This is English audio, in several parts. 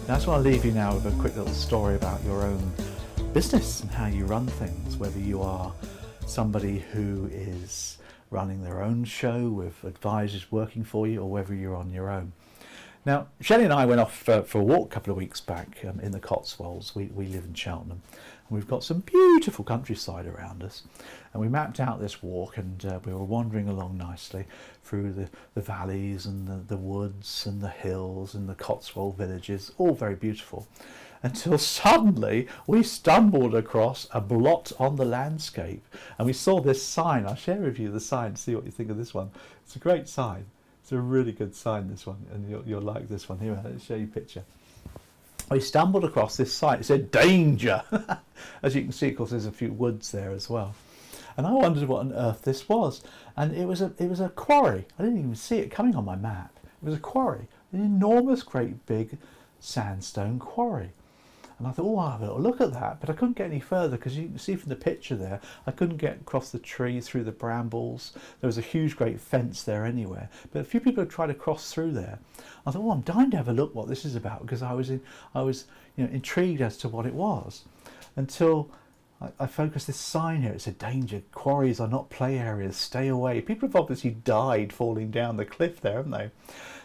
Now, I just want to leave you now with a quick little story about your own business and how you run things, whether you are somebody who is running their own show with advisors working for you or whether you're on your own. Now, Shelley and I went off for a walk a couple of weeks back in the Cotswolds. We live in Cheltenham, and we've got some beautiful countryside around us. And we mapped out this walk, and we were wandering along nicely through the valleys and the woods and the hills and the Cotswold villages, all very beautiful. Until suddenly we stumbled across a blot on the landscape, and we saw this sign. I'll share with you the sign, see what you think of this one. It's a great sign. It's a really good sign, this one, and you'll like this one. Here, I'll show you a picture. We stumbled across this sign. It said danger. As you can see, of course, there's a few woods there as well. And I wondered what on earth this was. And it was a quarry. I didn't even see it coming on my map. It was a quarry, an enormous, great big sandstone quarry. And I thought, oh, I'll have a little look at that, but I couldn't get any further because you can see from the picture there, I couldn't get across the tree, through the brambles. There was a huge, great fence there anywhere. But a few people had tried to cross through there. I thought, oh, I'm dying to have a look what this is about, because I was intrigued as to what it was, until I focused this sign here. It said, danger, quarries are not play areas, stay away. People have obviously died falling down the cliff there, haven't they?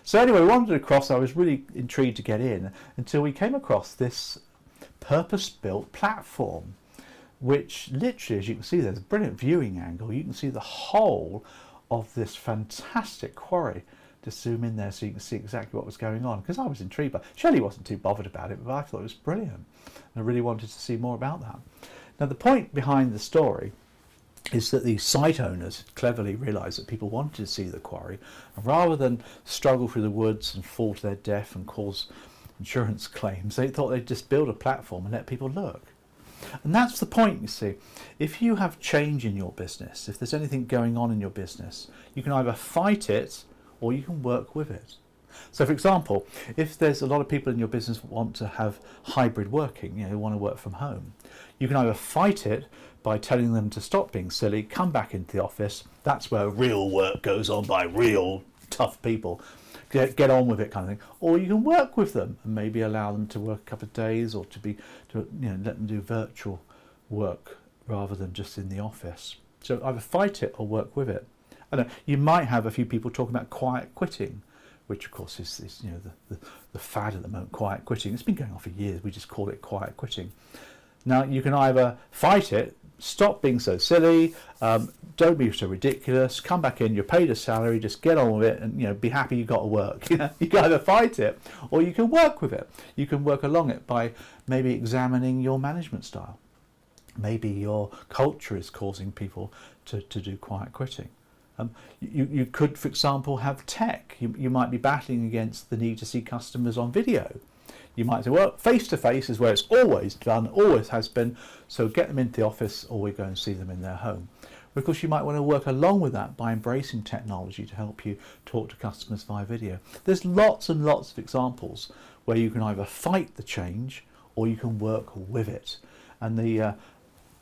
So anyway, we wandered across. I was really intrigued to get in until we came across this purpose-built platform, which literally, as you can see, there's a brilliant viewing angle. You can see the whole of this fantastic quarry. Just zoom in there so you can see exactly what was going on, because I was intrigued by it. Shelley wasn't too bothered about it, but I thought it was brilliant. I really wanted to see more about that. Now, the point behind the story is that the site owners cleverly realised that people wanted to see the quarry, and rather than struggle through the woods and fall to their death and cause insurance claims, they thought they'd just build a platform and let people look. And that's the point, you see. If you have change in your business, if there's anything going on in your business, you can either fight it or you can work with it. So, for example, if there's a lot of people in your business who want to have hybrid working, who want to work from home, you can either fight it by telling them to stop being silly, come back into the office. That's where real work goes on by real tough people. Get on with it, kind of thing. Or you can work with them and maybe allow them to work a couple of days, or let them do virtual work rather than just in the office. So either fight it or work with it. I know you might have a few people talking about quiet quitting, which of course is the fad at the moment. Quiet quitting. It's been going on for years. We just call it quiet quitting. Now you can either fight it, stop being so silly, don't be so ridiculous, come back in, you're paid a salary, just get on with it, and be happy you got to work. You can either fight it or you can work with it. You can work along it by maybe examining your management style. Maybe your culture is causing people to do quiet quitting. You could, for example, have tech. You might be battling against the need to see customers on video. You might say, well, face-to-face is where it's always done, always has been, so get them into the office or we go and see them in their home. Of course, you might want to work along with that by embracing technology to help you talk to customers via video. There's lots and lots of examples where you can either fight the change or you can work with it. And the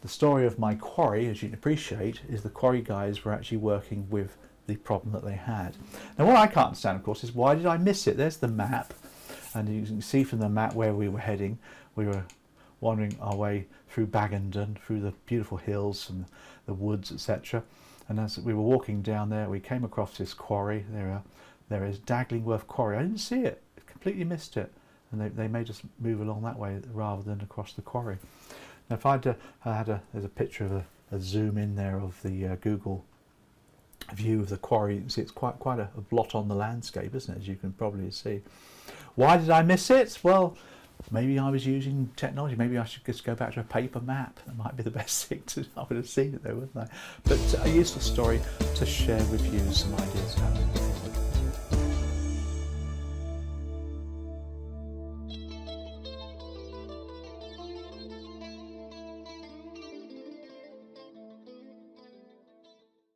story of my quarry, as you can appreciate, is the quarry guys were actually working with the problem that they had. Now, what I can't understand, of course, is why did I miss it? There's the map. And you can see from the map where we were heading. We were wandering our way through Baggendon, through the beautiful hills and the woods, etc. And as we were walking down there, we came across this quarry. There is Daglingworth Quarry. I didn't see it. I completely missed it. And they made us move along that way rather than across the quarry. Now, if there's a picture of a zoom in there of the Google view of the quarry. You can see it's quite a blot on the landscape, isn't it, as you can probably see. Why did I miss it? Well, maybe I was using technology. Maybe I should just go back to a paper map. That might be the best thing to do. I would have seen it though, wouldn't I? But a useful story to share with you, some ideas.